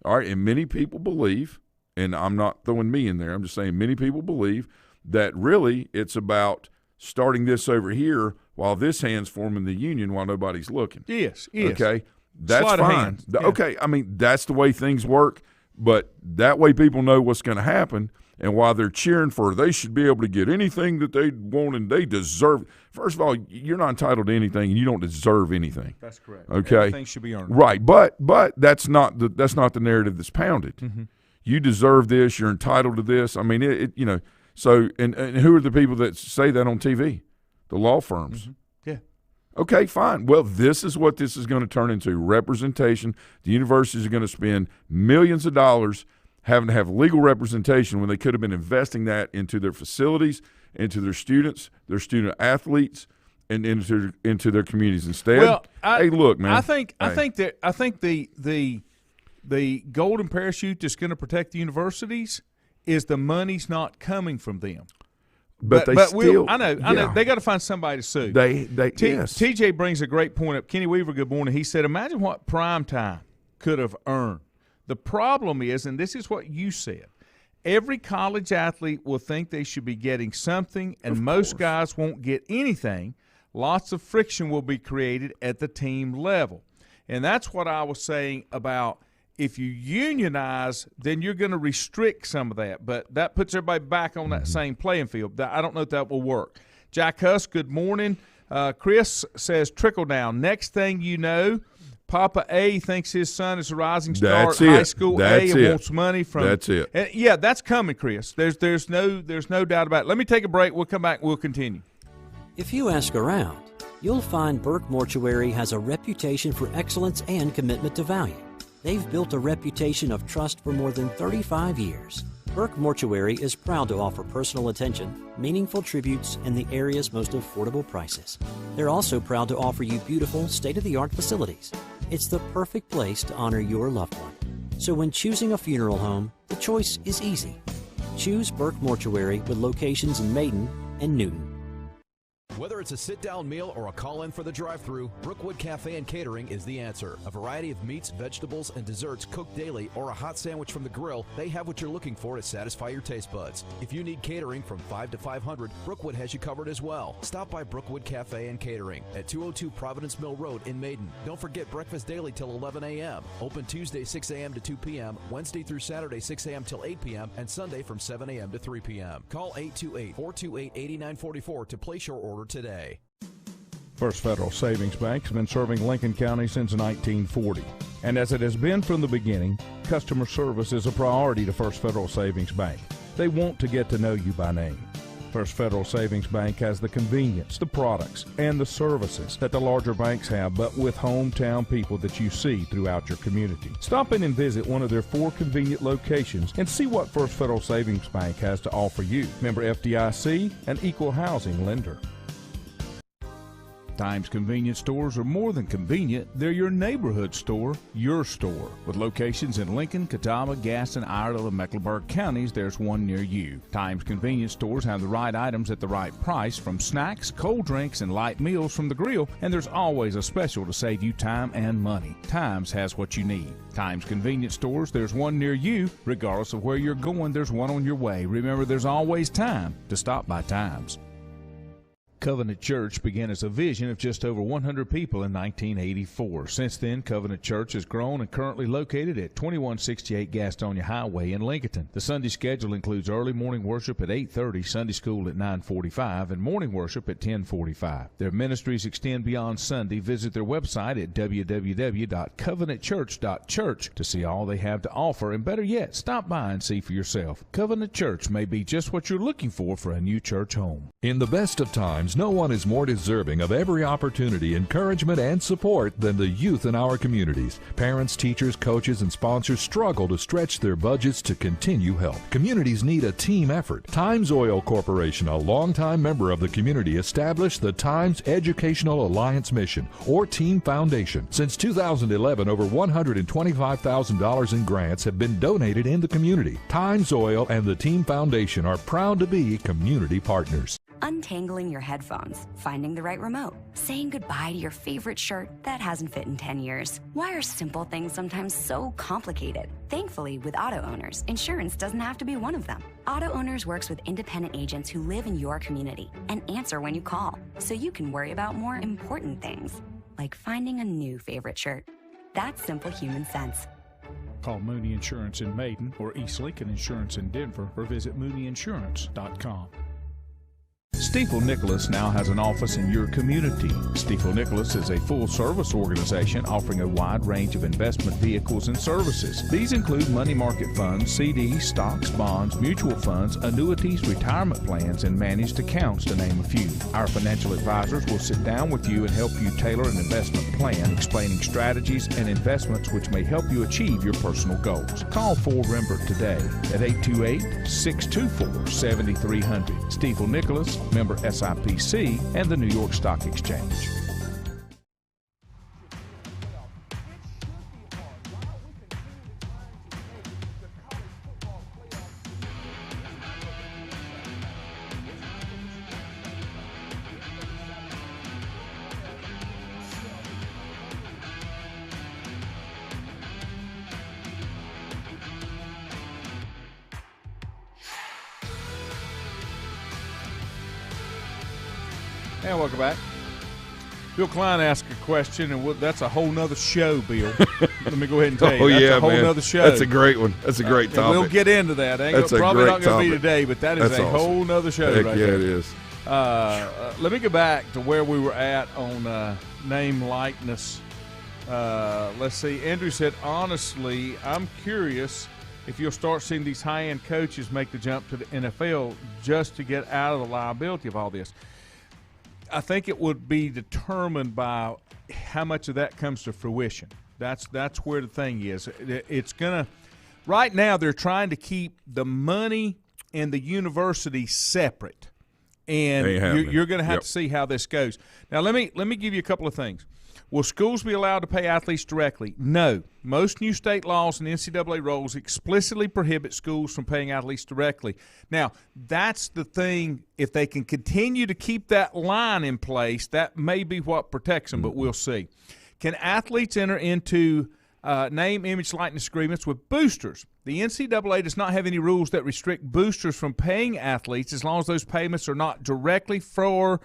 All right, and many people believe, and I'm not throwing me in there, I'm just saying many people believe that really it's about starting this over here while this hand's forming the union while nobody's looking. Yes. Okay, that's fine. Yeah. Okay, that's the way things work, but that way people know what's going to happen. And while they're cheering for, they should be able to get anything that they want and they deserve. First of all, you're not entitled to anything, and you don't deserve anything. That's correct. Okay, everything should be earned. Right, but that's not the narrative that's pounded. Mm-hmm. You deserve this. You're entitled to this. So and who are the people that say that on TV? The law firms. Mm-hmm. Yeah. Okay, fine. Well, this is what this is going to turn into: representation. The universities are going to spend millions of dollars having to have legal representation when they could have been investing that into their facilities, into their students, their student athletes, and into their communities instead. Well, hey, look, man. I think the golden parachute that's going to protect the universities is the money's not coming from them. But I know. They got to find somebody to sue. Yes. TJ brings a great point up. Kenny Weaver, good morning. He said, imagine what primetime could have earned. The problem is, and this is what you said, every college athlete will think they should be getting something, and most guys won't get anything. Lots of friction will be created at the team level. And that's what I was saying about if you unionize, then you're going to restrict some of that. But that puts everybody back on that same playing field. I don't know if that will work. Jack Huss, good morning. Chris says, trickle down. Next thing you know, Papa A thinks his son is a rising star at high school and wants money from. That's it. Yeah, that's coming, Chris. There's no doubt about it. Let me take a break. We'll come back. We'll continue. If you ask around, you'll find Burke Mortuary has a reputation for excellence and commitment to value. They've built a reputation of trust for more than 35 years. Burke Mortuary is proud to offer personal attention, meaningful tributes, and the area's most affordable prices. They're also proud to offer you beautiful, state-of-the-art facilities. It's the perfect place to honor your loved one. So when choosing a funeral home, the choice is easy. Choose Burke Mortuary with locations in Maiden and Newton. Whether it's a sit-down meal or a call-in for the drive-thru, Brookwood Cafe and Catering is the answer. A variety of meats, vegetables, and desserts cooked daily or a hot sandwich from the grill, they have what you're looking for to satisfy your taste buds. If you need catering from 5 to 500, Brookwood has you covered as well. Stop by Brookwood Cafe and Catering at 202 Providence Mill Road in Maiden. Don't forget breakfast daily till 11 a.m. Open Tuesday 6 a.m. to 2 p.m., Wednesday through Saturday 6 a.m. till 8 p.m., and Sunday from 7 a.m. to 3 p.m. Call 828-428-8944 to place your order today. First Federal Savings Bank has been serving Lincoln County since 1940. And as it has been from the beginning, customer service is a priority to First Federal Savings Bank. They want to get to know you by name. First Federal Savings Bank has the convenience, the products, and the services that the larger banks have, but with hometown people that you see throughout your community. Stop in and visit one of their 4 convenient locations and see what First Federal Savings Bank has to offer you. Member FDIC, an equal housing lender. Times convenience stores are more than convenient. They're your neighborhood store, your store. With locations in Lincoln, Catawba, Gaston, Iredell, and Mecklenburg counties, there's one near you. Times convenience stores have the right items at the right price, from snacks, cold drinks, and light meals from the grill, and there's always a special to save you time and money. Times has what you need. Times convenience stores, there's one near you. Regardless of where you're going, there's one on your way. Remember, there's always time to stop by Times. Covenant Church began as a vision of just over 100 people in 1984. Since then, Covenant Church has grown and currently located at 2168 Gastonia Highway in Lincoln. The Sunday schedule includes early morning worship at 8:30, Sunday school at 9:45, and morning worship at 10:45. Their ministries extend beyond Sunday. Visit their website at www.covenantchurch.church to see all they have to offer, and better yet, stop by and see for yourself. Covenant Church may be just what you're looking for a new church home. In the best of times, no one is more deserving of every opportunity, encouragement, and support than the youth in our communities. Parents, teachers, coaches, and sponsors struggle to stretch their budgets to continue help. Communities need a team effort. Times Oil Corporation, a longtime member of the community, established the Times Educational Alliance Mission, or Team Foundation. Since 2011, over $125,000 in grants have been donated in the community. Times Oil and the Team Foundation are proud to be community partners. Untangling your headphones, finding the right remote, saying goodbye to your favorite shirt that hasn't fit in 10 years. Why are simple things sometimes so complicated? Thankfully, with auto owners, insurance doesn't have to be one of them. Auto Owners works with independent agents who live in your community and answer when you call, so you can worry about more important things, like finding a new favorite shirt. That's simple human sense. Call Mooney Insurance in Maiden or East Lincoln Insurance in Denver, or visit mooneyinsurance.com. Stifel Nicholas now has an office in your community. Stifel Nicholas is a full-service organization offering a wide range of investment vehicles and services. These include money market funds, CDs, stocks, bonds, mutual funds, annuities, retirement plans, and managed accounts, to name a few. Our financial advisors will sit down with you and help you tailor an investment plan, explaining strategies and investments which may help you achieve your personal goals. Call 4Rembert today at 828-624-7300. Stifel Nicholas, member SIPC, and the New York Stock Exchange. And welcome back. Bill Klein asked a question, and that's a whole nother show, Bill. Let me go ahead and tell you. That's a whole nother show. That's a great one. That's a great topic. We'll get into that. Probably not going to be today, but that is a whole nother show right there. Yeah, it is. Let me go back to where we were at on name likeness. Let's see. Andrew said, honestly, I'm curious if you'll start seeing these high-end coaches make the jump to the NFL just to get out of the liability of all this. I think it would be determined by how much of that comes to fruition. That's where the thing is. It's gonna. Right now, they're trying to keep the money and the university separate, and you're going to have to see how this goes. Now, let me give you a couple of things. Will schools be allowed to pay athletes directly? No. Most new state laws and NCAA rules explicitly prohibit schools from paying athletes directly. Now, that's the thing. If they can continue to keep that line in place, that may be what protects them, but we'll see. Can athletes enter into name, image, likeness agreements with boosters? The NCAA does not have any rules that restrict boosters from paying athletes as long as those payments are not directly for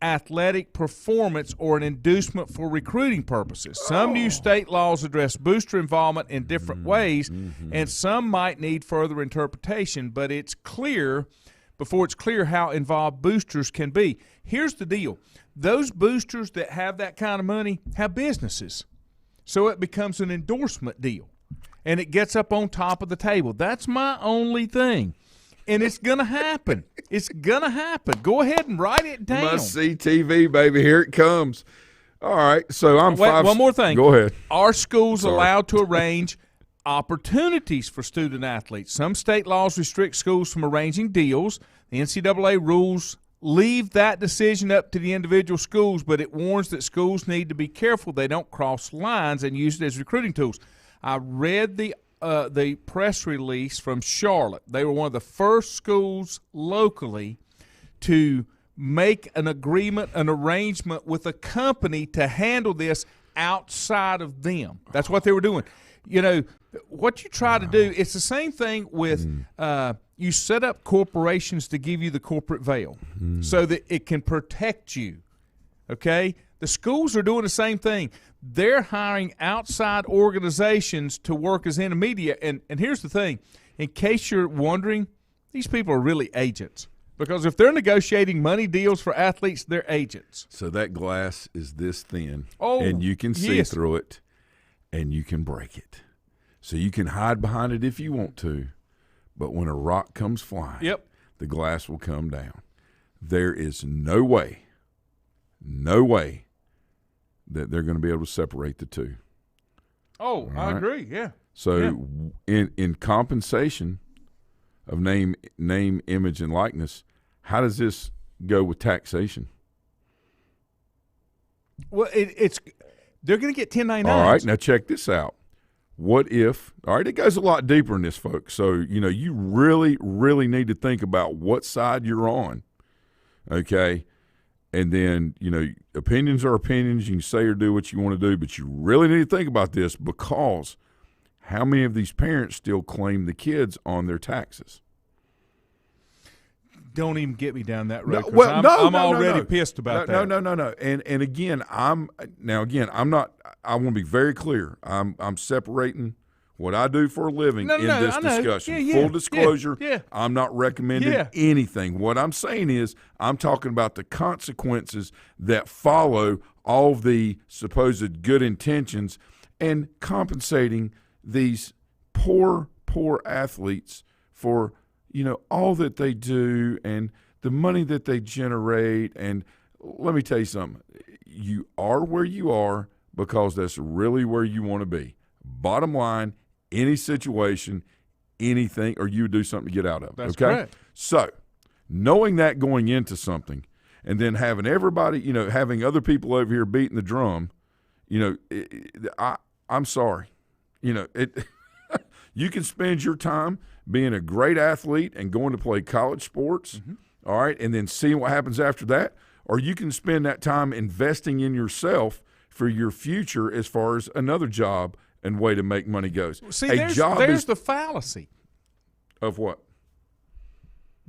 athletic performance or an inducement for recruiting purposes. Some new state laws address booster involvement in different ways, and some might need further interpretation, but it's clear before it's clear how involved boosters can be. Here's the deal. Those boosters that have that kind of money have businesses, so it becomes an endorsement deal, and it gets up on top of the table. That's my only thing. And it's going to happen. It's going to happen. Go ahead and write it down. Must see TV, baby. Here it comes. All right. So one more thing. Go ahead. Are schools allowed to arrange opportunities for student athletes? Some state laws restrict schools from arranging deals. The NCAA rules leave that decision up to the individual schools, but it warns that schools need to be careful they don't cross lines and use it as recruiting tools. I read the press release from Charlotte. They were one of the first schools locally to make an agreement, an arrangement with a company to handle this outside of them. That's what they were doing. what you try to do, it's the same thing with you set up corporations to give you the corporate veil so that it can protect you, okay? The schools are doing the same thing. They're hiring outside organizations to work as intermediate. And here's the thing. In case you're wondering, these people are really agents. Because if they're negotiating money deals for athletes, they're agents. So that glass is this thin, and you can see through it, and you can break it. So you can hide behind it if you want to, but when a rock comes flying, the glass will come down. There is no way that they're going to be able to separate the two. Oh, I agree, yeah. So in compensation of name, image, and likeness, how does this go with taxation? Well, they're going to get 1099s. All right, now check this out. What if, all right, it goes a lot deeper in this, folks. So, you really, really need to think about what side you're on, okay? And then, opinions are opinions. You can say or do what you want to do, but you really need to think about this, because how many of these parents still claim the kids on their taxes? Don't even get me down that road. I'm already pissed about that. No. And again, I want to be very clear. I'm separating what I do for a living in this discussion. Full disclosure, I'm not recommending anything. What I'm saying is I'm talking about the consequences that follow all of the supposed good intentions and compensating these poor athletes for all that they do and the money that they generate. And let me tell you something. You are where you are because that's really where you want to be. Bottom line, any situation, anything, or you do something to get out of it. That's okay? correct. So knowing that going into something and then having everybody, having other people over here beating the drum, I'm sorry. You can spend your time being a great athlete and going to play college sports, all right, and then seeing what happens after that, or you can spend that time investing in yourself for your future as far as another job and way to make money goes. See, there's the fallacy. Of what?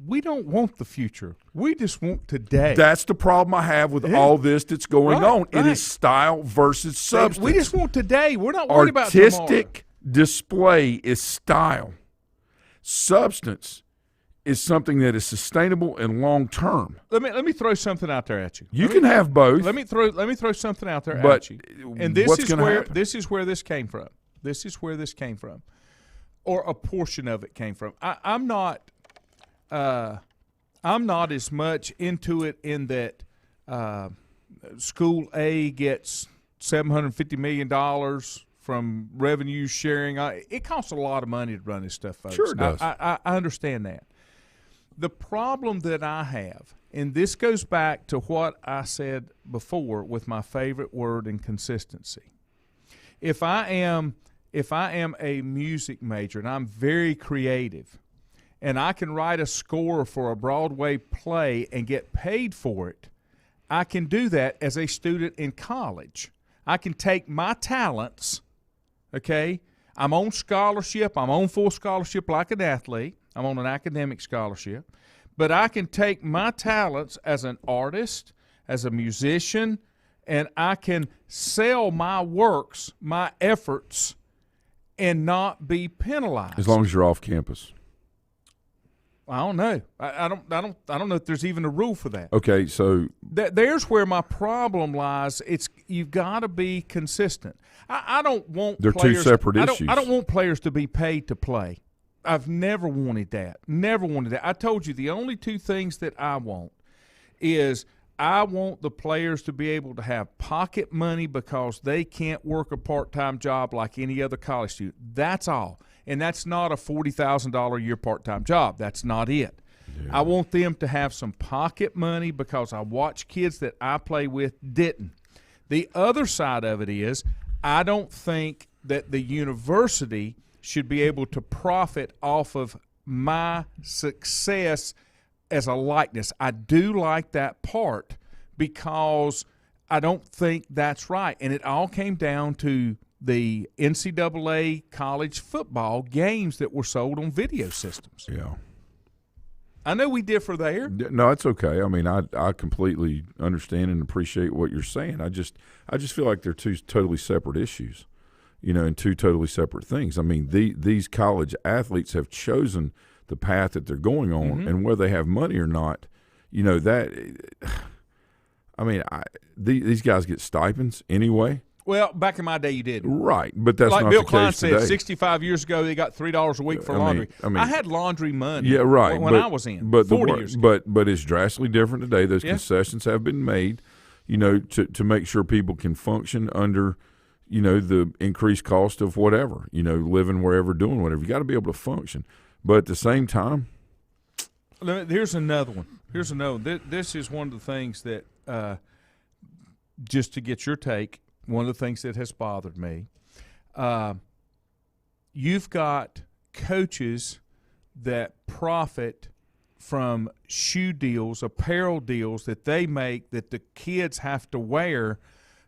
We don't want the future. We just want today. That's the problem I have with all this that's going on. It is style versus substance. We just want today. We're not worried about tomorrow. Artistic display is style. Substance is something that is sustainable and long term. Let me throw something out there at you. You can have both. Let me throw something out there but at you. And this is where this came from. This is where this came from, or a portion of it came from. I'm not as much into it in that School A gets $750 million from revenue sharing. It costs a lot of money to run this stuff, folks. Sure it does. I understand that. The problem that I have, and this goes back to what I said before with my favorite word in consistency. If I am a music major and I'm very creative, and I can write a score for a Broadway play and get paid for it, I can do that as a student in college. I can take my talents, okay? I'm on scholarship. I'm on full scholarship like an athlete. I'm on an academic scholarship. But I can take my talents as an artist, as a musician, and I can sell my works, my efforts, and not be penalized. As long as you're off campus. I don't know. I don't know if there's even a rule for that. Okay, so there's where my problem lies. You've got to be consistent. I don't want they're players, two separate issues. I don't want players to be paid to play. I've never wanted that. Never wanted that. I told you the only two things that I want is I want the players to be able to have pocket money because they can't work a part-time job like any other college student. That's all. And that's not a $40,000 a year part-time job. That's not it. Yeah. I want them to have some pocket money because I watch kids that I play with didn't. The other side of it is I don't think that the university should be able to profit off of my success as a likeness. I do like that part because I don't think that's right. And it all came down to the NCAA college football games that were sold on video systems. Yeah. I know we differ there. No, it's okay. I mean, I completely understand and appreciate what you're saying. I just feel like they're two totally separate issues, and two totally separate things. I mean, these college athletes have chosen the path that they're going on, and whether they have money or not, these guys get stipends anyway. Well, back in my day, you didn't. Right, but that's like not Bill the Klein case said, today. 65 years ago, they got $3 a week for laundry. I had laundry money. Yeah, right. When I was in, 40 years ago. But it's drastically different today. Those concessions have been made, to make sure people can function under, the increased cost of whatever, living wherever, doing whatever. You got to be able to function, but at the same time, here's another one. This is one of the things that, just to get your take. One of the things that has bothered me, you've got coaches that profit from shoe deals, apparel deals that they make that the kids have to wear.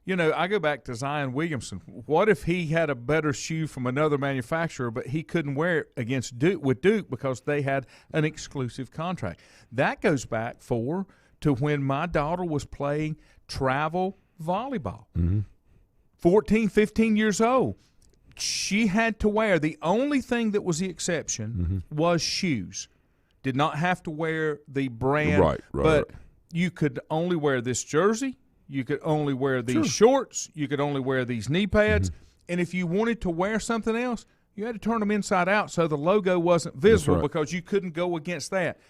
I go back to Zion Williamson. What if he had a better shoe from another manufacturer, but he couldn't wear it against Duke because they had an exclusive contract? That goes back to when my daughter was playing travel volleyball. 14, 15 years old. She had to wear, the only thing that was the exception was shoes. Did not have to wear the brand. Right. But you could only wear this jersey. You could only wear these shorts. You could only wear these knee pads. And if you wanted to wear something else, you had to turn them inside out so the logo wasn't visible because you couldn't go against that.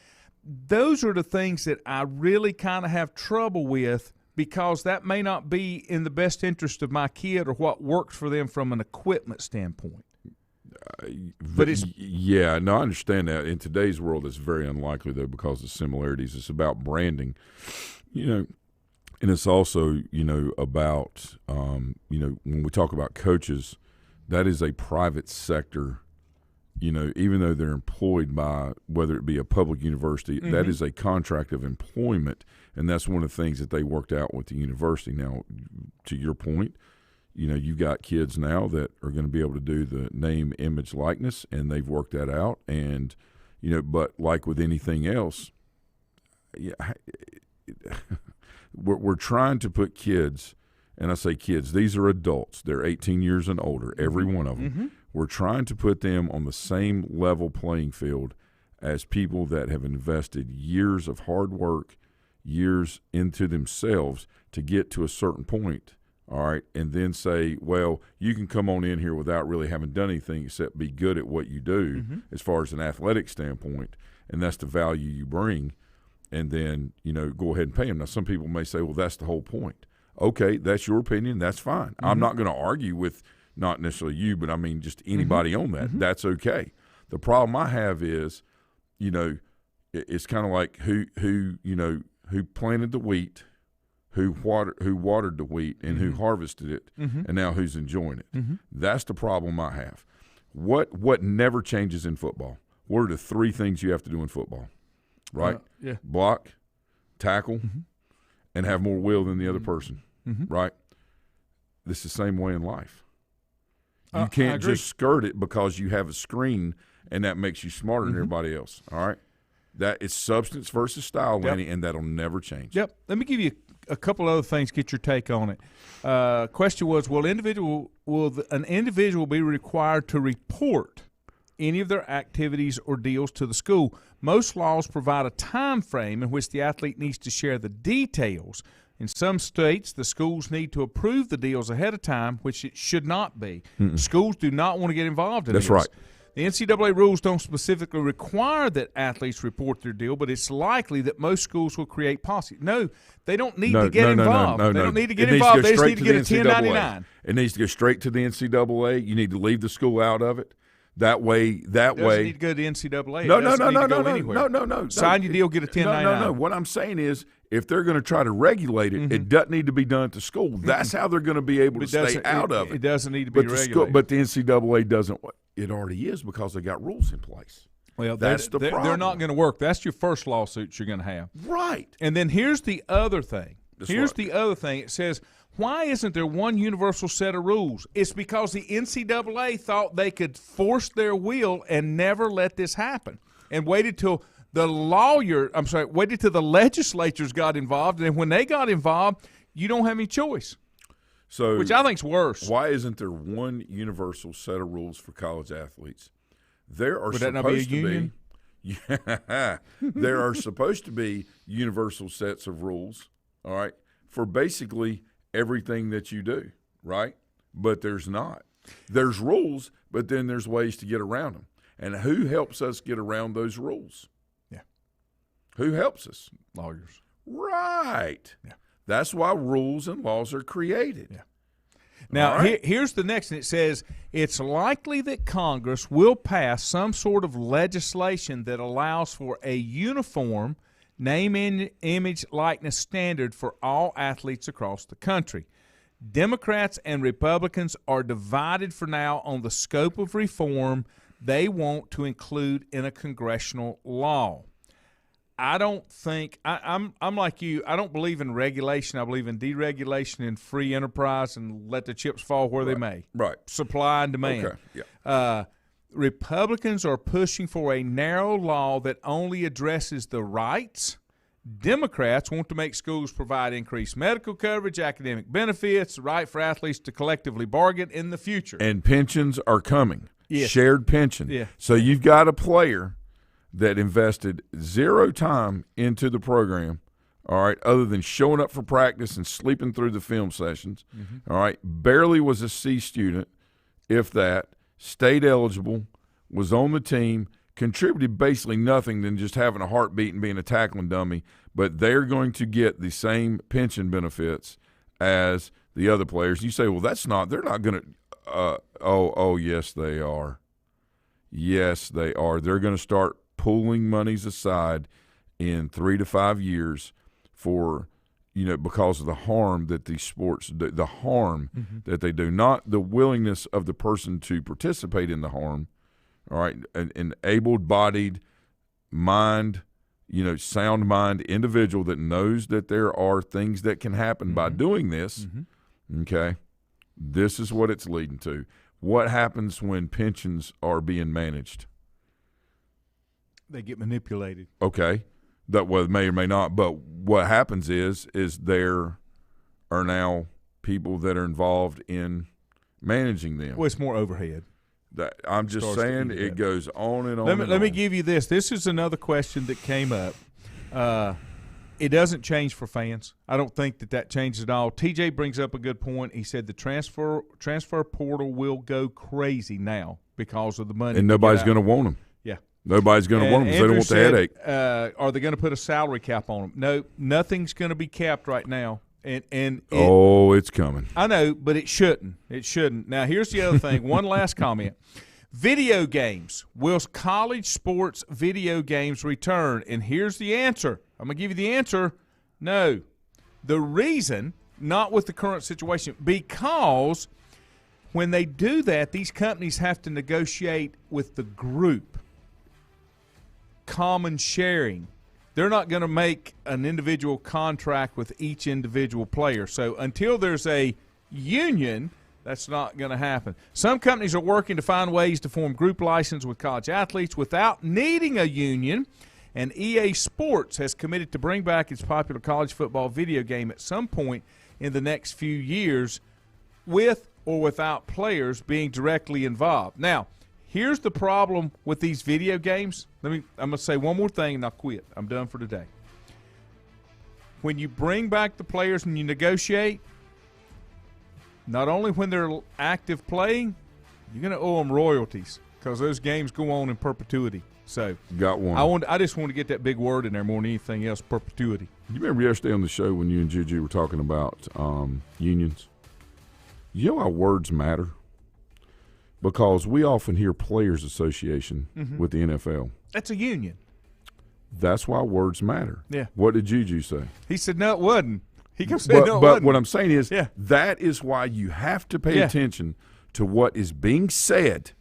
Those are the things that I really kind of have trouble with, because that may not be in the best interest of my kid or what works for them from an equipment standpoint. But I understand that. In today's world, it's very unlikely, though, because of similarities. It's about branding, and it's also, about, when we talk about coaches, that is a private sector. Even though they're employed by, whether it be a public university, that is a contract of employment, and that's one of the things that they worked out with the university. Now, to your point, you've got kids now that are going to be able to do the name, image, likeness, and they've worked that out. And, but like with anything else, we're trying to put kids, and I say kids, these are adults. They're 18 years and older, every one of them. We're trying to put them on the same level playing field as people that have invested years of hard work, years into themselves to get to a certain point, all right, and then say, well, you can come on in here without really having done anything except be good at what you do as far as an athletic standpoint, and that's the value you bring, and then, go ahead and pay them. Now, some people may say, well, that's the whole point. Okay, that's your opinion. That's fine. I'm not going to argue with not necessarily you, but I mean just anybody on that. That's okay. The problem I have is, it's kind of like who planted the wheat, who watered the wheat, and who harvested it, and now who's enjoying it. That's the problem I have. What never changes in football? What are the three things you have to do in football? Right? Block, tackle, and have more will than the other person. Right? This is the same way in life. You can't just skirt it because you have a screen and that makes you smarter than everybody else. All right? That is substance versus style, Lanny, and that'll never change. Yep. Let me give you a couple other things, get your take on it. Question was, will an individual be required to report any of their activities or deals to the school? Most laws provide a time frame in which the athlete needs to share the details. In some states, the schools need to approve the deals ahead of time, which it should not be. Schools do not want to get involved in this. That's right. The NCAA rules don't specifically require that athletes report their deal, but it's likely that most schools will create policy. No, they don't need to get involved. They don't need to get involved. They just need to get a 1099. It needs to go straight to the NCAA. You need to leave the school out of it. That way. It doesn't need to go to the NCAA. No. Sign your deal, get a 1099. No. What I'm saying is, if they're going to try to regulate it, it doesn't need to be done at the school. That's how they're going to be able to stay out of it. It doesn't need to be regulated. But the NCAA doesn't. It already is because they got rules in place. Well, that's the problem. They're not going to work. That's your first lawsuit you're going to have. Right. And then here's the other thing. Here's the other thing. It says, why isn't there one universal set of rules? It's because the NCAA thought they could force their will and never let this happen, and waited till the legislatures got involved, and when they got involved, you don't have any choice. So, which I think's worse. Why isn't there one universal set of rules for college athletes? There are Would that not be a union? There are supposed to be universal sets of rules, all right, for basically everything that you do, right? But there's not. There's rules, but then there's ways to get around them. And who helps us get around those rules? Yeah. Who helps us? Lawyers. Right. Yeah. That's why rules and laws are created. Yeah. Now, here's the next one. It says, it's likely that Congress will pass some sort of legislation that allows for a uniform name, image, likeness standard for all athletes across the country. Democrats and Republicans are divided for now on the scope of reform they want to include in a congressional law. I don't think I'm like you. I don't believe in regulation. I believe in deregulation and free enterprise and let the chips fall where they may. Right. Supply and demand. Okay. Yeah. Republicans are pushing for a narrow law that only addresses the rights. Democrats want to make schools provide increased medical coverage, academic benefits, the right for athletes to collectively bargain in the future. And pensions are coming. Yes. Shared pension. Yeah. So you've got a player that invested zero time into the program, all right, other than showing up for practice and sleeping through the film sessions, all right, barely was a C student, if that, stayed eligible, was on the team, contributed basically nothing than just having a heartbeat and being a tackling dummy, but they're going to get the same pension benefits as the other players. You say, well, they're not going to yes, they are. Yes, they are. They're going to start pulling monies aside in 3 to 5 years for, because of the harm that these sports do, the harm that they do, not the willingness of the person to participate in the harm. All right, an able-bodied mind, sound mind individual that knows that there are things that can happen by doing this. Okay, this is what it's leading to. What happens when pensions are being managed? They get manipulated. Okay, that may or may not. But what happens is there are now people that are involved in managing them. Well, it's more overhead. I'm just saying it goes on and on. Let me give you this. This is another question that came up. It doesn't change for fans. I don't think that changes at all. TJ brings up a good point. He said the transfer portal will go crazy now because of the money. And nobody's going to want them. Yeah. Nobody's going to want them because they don't want the headache. Are they going to put a salary cap on them? No, nothing's going to be capped right now. It's coming. I know, but it shouldn't. It shouldn't. Now, here's the other thing. One last comment. Video games. Will college sports video games return? And here's the answer. I'm going to give you the answer. No. The reason, not with the current situation, because when they do that, these companies have to negotiate with the group. Common sharing. They're not going to make an individual contract with each individual player. So until there's a union, that's not going to happen. Some companies are working to find ways to form group license with college athletes without needing a union, and EA Sports has committed to bring back its popular college football video game at some point in the next few years with or without players being directly involved. Now, here's the problem with these video games. I'm going to say one more thing and I'll quit. I'm done for today. When you bring back the players and you negotiate, not only when they're active playing, you're going to owe them royalties because those games go on in perpetuity. So got one. I just want to get that big word in there more than anything else, perpetuity. You remember yesterday on the show when you and Juju were talking about unions? You know how words matter? Because we often hear Players Association with the NFL. That's a union. That's why words matter. Yeah. What did Juju say? He said, no, it wasn't. He kept saying, no, it wasn't. But what I'm saying is that is why you have to pay attention to what is being said,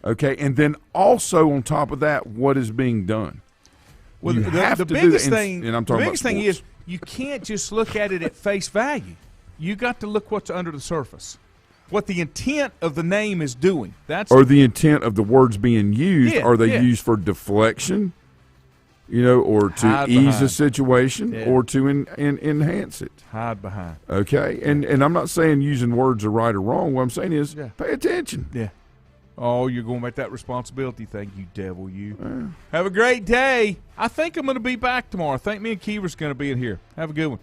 okay? And then also on top of that, what is being done. Well, you have the to biggest do that. thing, And I'm talking the biggest about thing sports. is you can't just look at it at face value. You got to look what's under the surface, what the intent of the name is doing. Or the intent of the words being used. Yeah, Are they used for deflection, or to ease a situation, or to enhance it? Hide behind. Okay, and I'm not saying using words are right or wrong. What I'm saying is pay attention. Yeah. Oh, you're going to make that responsibility thing, you devil, you. Have a great day. I think I'm going to be back tomorrow. I think me and Kiever's going to be in here. Have a good one.